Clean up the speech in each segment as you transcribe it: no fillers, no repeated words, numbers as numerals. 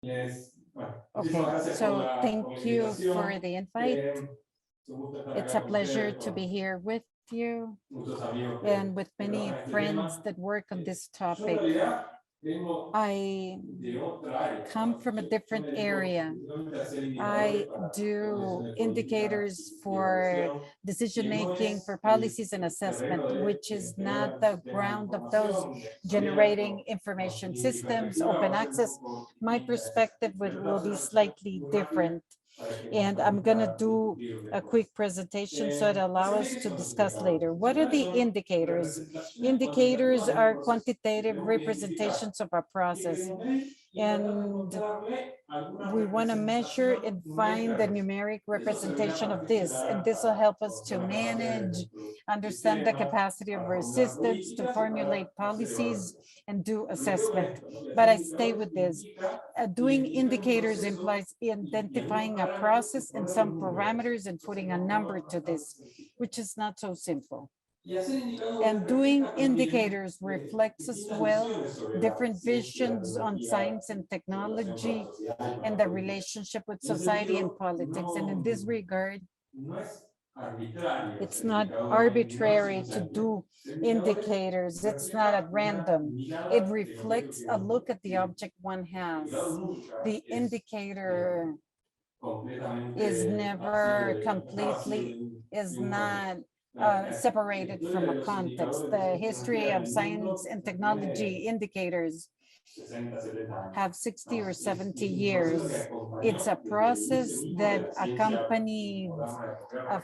Okay, so thank you for the invite. It's a pleasure to be here with you and with many friends that work on this topic. I come from a different area. I do indicators for decision-making, for policies and assessment, which is not the ground of those generating information systems, open access. My perspective will be slightly different. And I'm going to do a quick presentation so it allows us to discuss later. What are the indicators? Indicators are quantitative representations of a process. And we want to measure and find the numeric representation of this. And this will help us to manage, understand the capacity of our systems, to formulate policies and do assessment. But I stay with this. Doing indicators implies identifying a process and some parameters and putting a number to this, which is not so simple. And doing indicators reflects as well different visions on science and technology and the relationship with society and politics. And in this regard, it's not arbitrary to do indicators. It's not at random. It reflects a look at the object one has. The indicator is never completely, is not separated from a context. The history of science and technology indicators have 60 or 70 years. It's a process that accompanied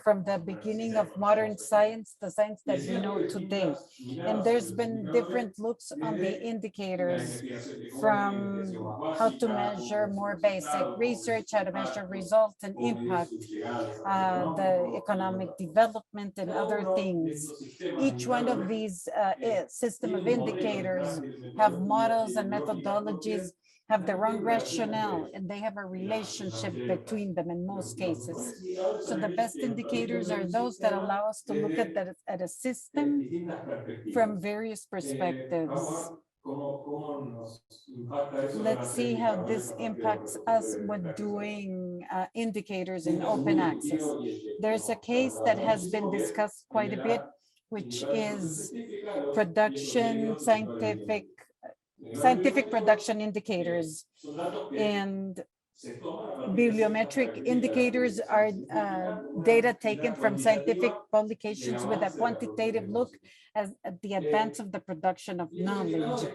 from the beginning of modern science, the science that we know today. And there's been different looks on the indicators, from how to measure more basic research, how to measure results and impact, the economic development and other things. Each one of these system of indicators have models and methodologies, have their own rationale, and they have a relationship between them in most cases. So the best indicators are those that allow us to look at a system from various perspectives. Let's see how this impacts us when doing indicators in open access. There's a case that has been discussed quite a bit, which is production scientific production indicators. And bibliometric indicators are data taken from scientific publications with a quantitative look at the advance of the production of knowledge.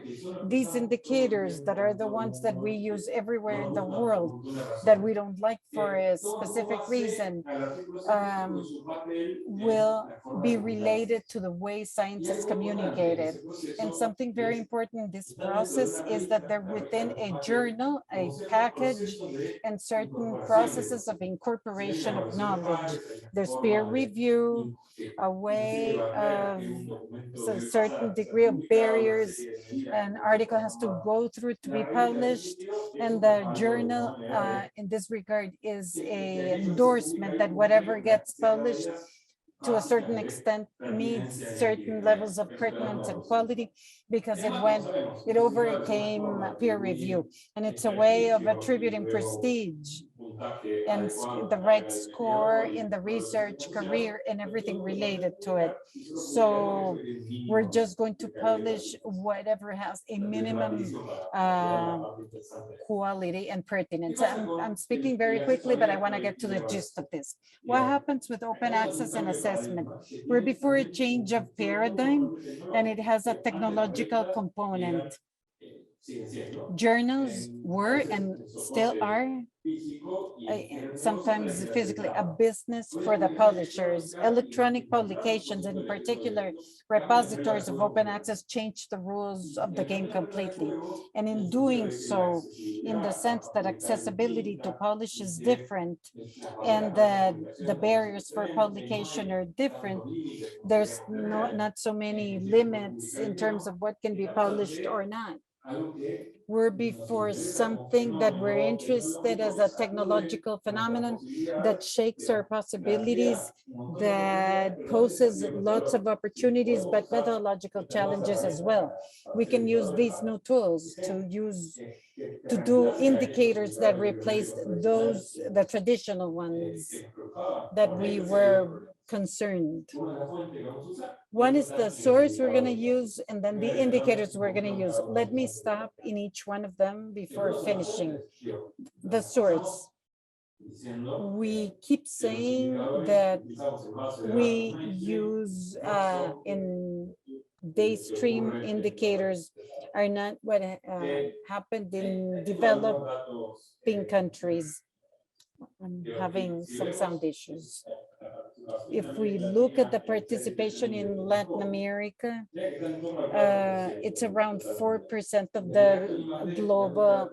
These indicators that are the ones that we use everywhere in the world, that we don't like for a specific reason, will be related to the way science is communicated. And something very important in this process is that they're within a journal, a package, and certain processes of incorporation of knowledge. There's peer review, a way of a certain degree of barriers. An article has to go through to be published, and the journal in this regard is an endorsement that whatever gets published to a certain extent meets certain levels of pertinence and quality, because it overcame peer review. And it's a way of attributing prestige and the right score in the research career and everything related to it. So we're just going to publish whatever has a minimum quality and pertinence. I'm speaking very quickly, but I want to get to the gist of this. What happens with open access and assessment? We're before a change of paradigm, and it has a technological component. Journals were and still are sometimes physically a business for the publishers. Electronic publications, in particular repositories of open access, changed the rules of the game completely. And in doing so, in the sense that accessibility to publish is different and that the barriers for publication are different, there's not so many limits in terms of what can be published or not. We're before something that we're interested as a technological phenomenon that shakes our possibilities, that poses lots of opportunities, but methodological challenges as well. We can use these new tools to do indicators that replaced the traditional ones that we were concerned. One is the source we're going to use, and then the indicators we're going to use. Let me stop in each one of them before finishing. The source. We keep saying that we use in daystream indicators are not what happened in developing countries. I'm having some sound issues. If we look at the participation in Latin America, it's around 4% of the global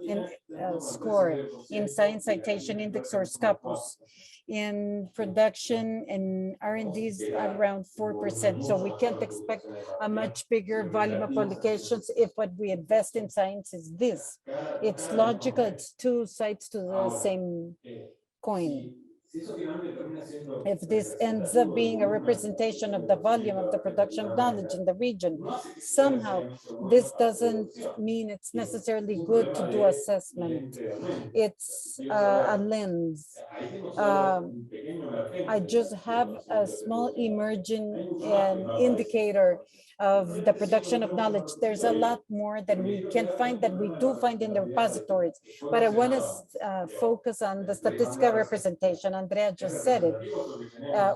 score in Science Citation Index or Scopus. In production and R&D is around 4%. So we can't expect a much bigger volume of publications if what we invest in science is this. It's logical, it's two sides to the same coin. If this ends up being a representation of the volume of the production of knowledge in the region, somehow this doesn't mean it's necessarily good to do assessment. It's a lens. I just have a small emerging indicator of the production of knowledge. There's a lot more that we can find, that we do find in the repositories, but I want to focus on the statistical representation. Andrea just said it.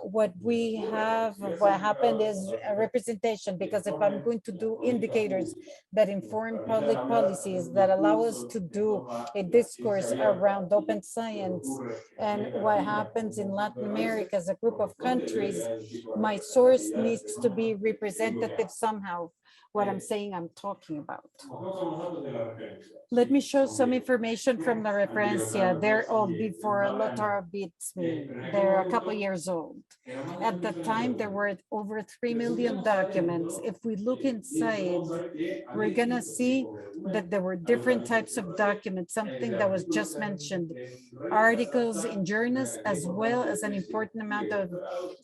What we have, what happened is a representation, because if I'm going to do indicators that inform public policies, that allow us to do a discourse around open science and what happens in Latin America as a group of countries, my source needs to be representative somehow. What I'm saying, I'm talking about. Let me show some information from the referencia. They're old, before Lotaro beats me. They're a couple years old. At the time, there were over 3 million documents. If we look inside, we're gonna see that there were different types of documents, something that was just mentioned, articles in journals, as well as an important amount of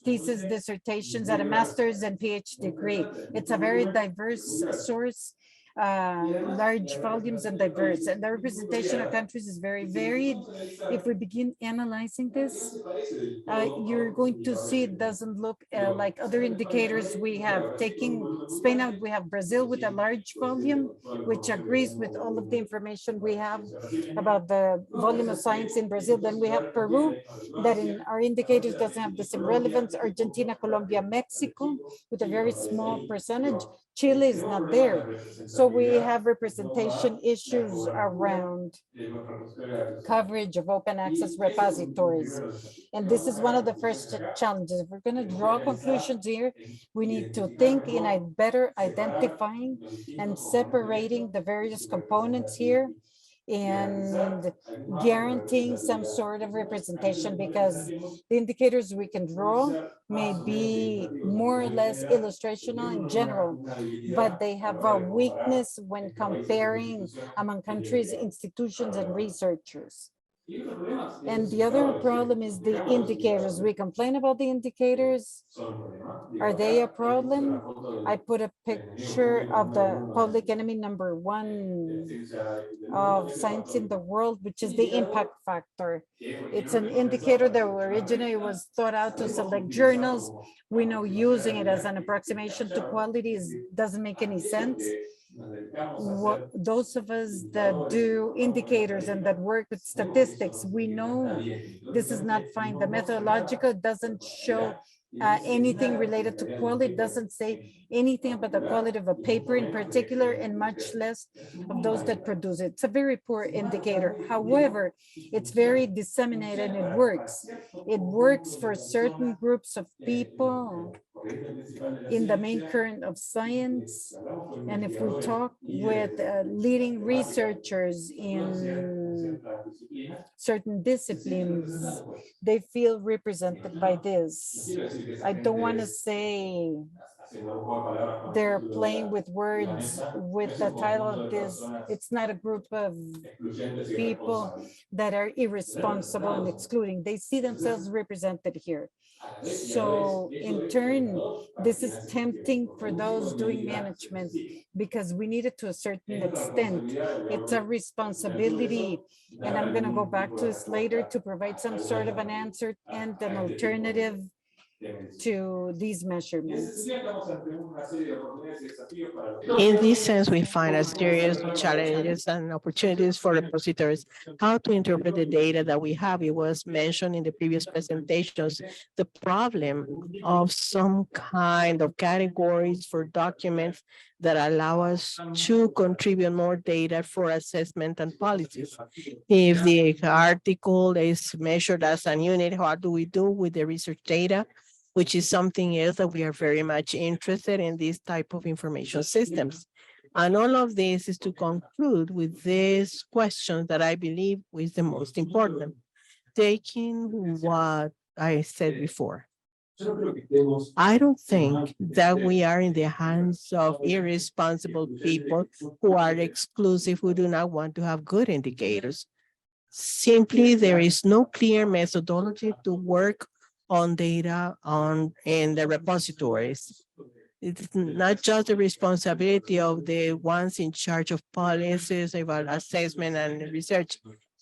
thesis dissertations at a master's and PhD degree. It's a very diverse source, large volumes and diverse, and the representation of countries is very varied. If we begin analyzing this, you're going to see it doesn't look like other indicators. We have, taking Spain out, we have Brazil with a large volume, which agrees with all of the information we have about the volume of science in Brazil. Then we have Peru, that in our indicators doesn't have the same relevance. Argentina, Colombia, Mexico, with a very small percentage. Chile is not there. So we have representation issues around coverage of open access repositories. And this is one of the first challenges. If we're going to draw conclusions here, we need to think in a better identifying and separating the various components here and guaranteeing some sort of representation, because the indicators we can draw may be more or less illustrational in general, but they have a weakness when comparing among countries, institutions, and researchers. And the other problem is the indicators. We complain about the indicators. Are they a problem? I put a picture of the public enemy #1 of science in the world, which is the impact factor. It's an indicator that originally was thought out to select journals. We know using it as an approximation to quality doesn't make any sense. Those of us that do indicators and that work with statistics, we know this is not fine. The methodological doesn't show anything related to quality, doesn't say anything about the quality of a paper in particular, and much less of those that produce it. It's a very poor indicator. However, it's very disseminated and it works. It works for certain groups of people in the main current of science. And if we talk with leading researchers in certain disciplines, they feel represented by this. I don't want to say they're playing with words with the title of this. It's not a group of people that are irresponsible and excluding. They see themselves represented here. So in turn, this is tempting for those doing management because we need it to a certain extent. It's a responsibility, and I'm going to go back to this later to provide some sort of an answer and an alternative to these measurements. In this sense, we find a series of challenges and opportunities for repositories. How to interpret the data that we have. It was mentioned in the previous presentations, the problem of some kind of categories for documents that allow us to contribute more data for assessment and policies. If the article is measured as a unit, what do we do with the research data? Which is something else that we are very much interested in these type of information systems. And all of this is to conclude with this question that I believe is the most important. Taking what I said before, I don't think that we are in the hands of irresponsible people who are exclusive, who do not want to have good indicators. Simply, there is no clear methodology to work on data in the repositories. It's not just the responsibility of the ones in charge of policies, about assessment and research.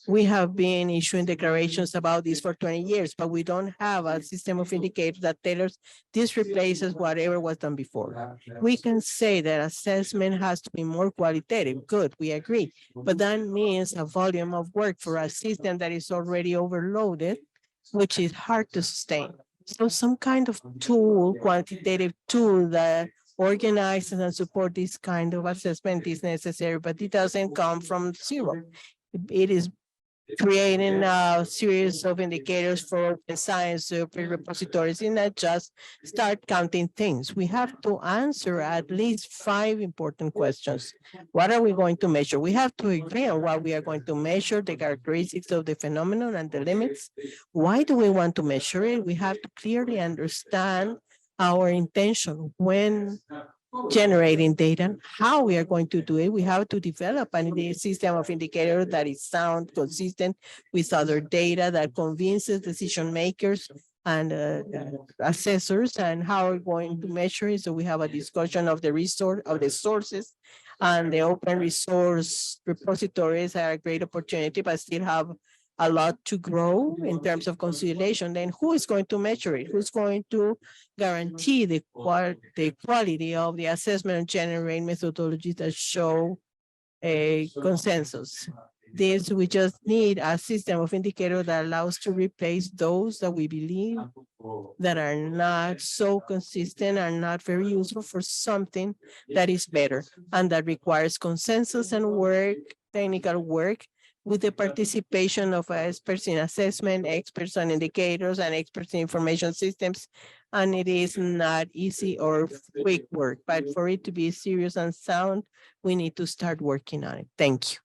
We have been issuing declarations about this for 20 years, but we don't have a system of indicators that tell us this replaces whatever was done before. We can say that assessment has to be more qualitative. Good, we agree. But that means a volume of work for a system that is already overloaded, which is hard to sustain. So some kind of tool, quantitative tool that organizes and support this kind of assessment is necessary, but it doesn't come from zero. It is creating a series of indicators for open science repositories and not just start counting things. We have to answer at least 5 important questions. What are we going to measure? We have to agree on what we are going to measure, the characteristics of the phenomenon and the limits. Why do we want to measure it? We have to clearly understand our intention when generating data, how we are going to do it. We have to develop a system of indicators that is sound, consistent with other data that convinces decision makers and assessors, and how we're going to measure it. So we have a discussion of the resource, of the sources, and the open resource repositories are a great opportunity, but still have a lot to grow in terms of consideration. Then who is going to measure it? Who's going to guarantee the quality of the assessment and generate methodologies that show a consensus? This, we just need a system of indicators that allows to replace those that we believe that are not so consistent, are not very useful for something that is better and that requires consensus and work, technical work, with the participation of experts in assessment, experts on indicators, and experts in information systems. And it is not easy or quick work, but for it to be serious and sound, we need to start working on it. Thank you.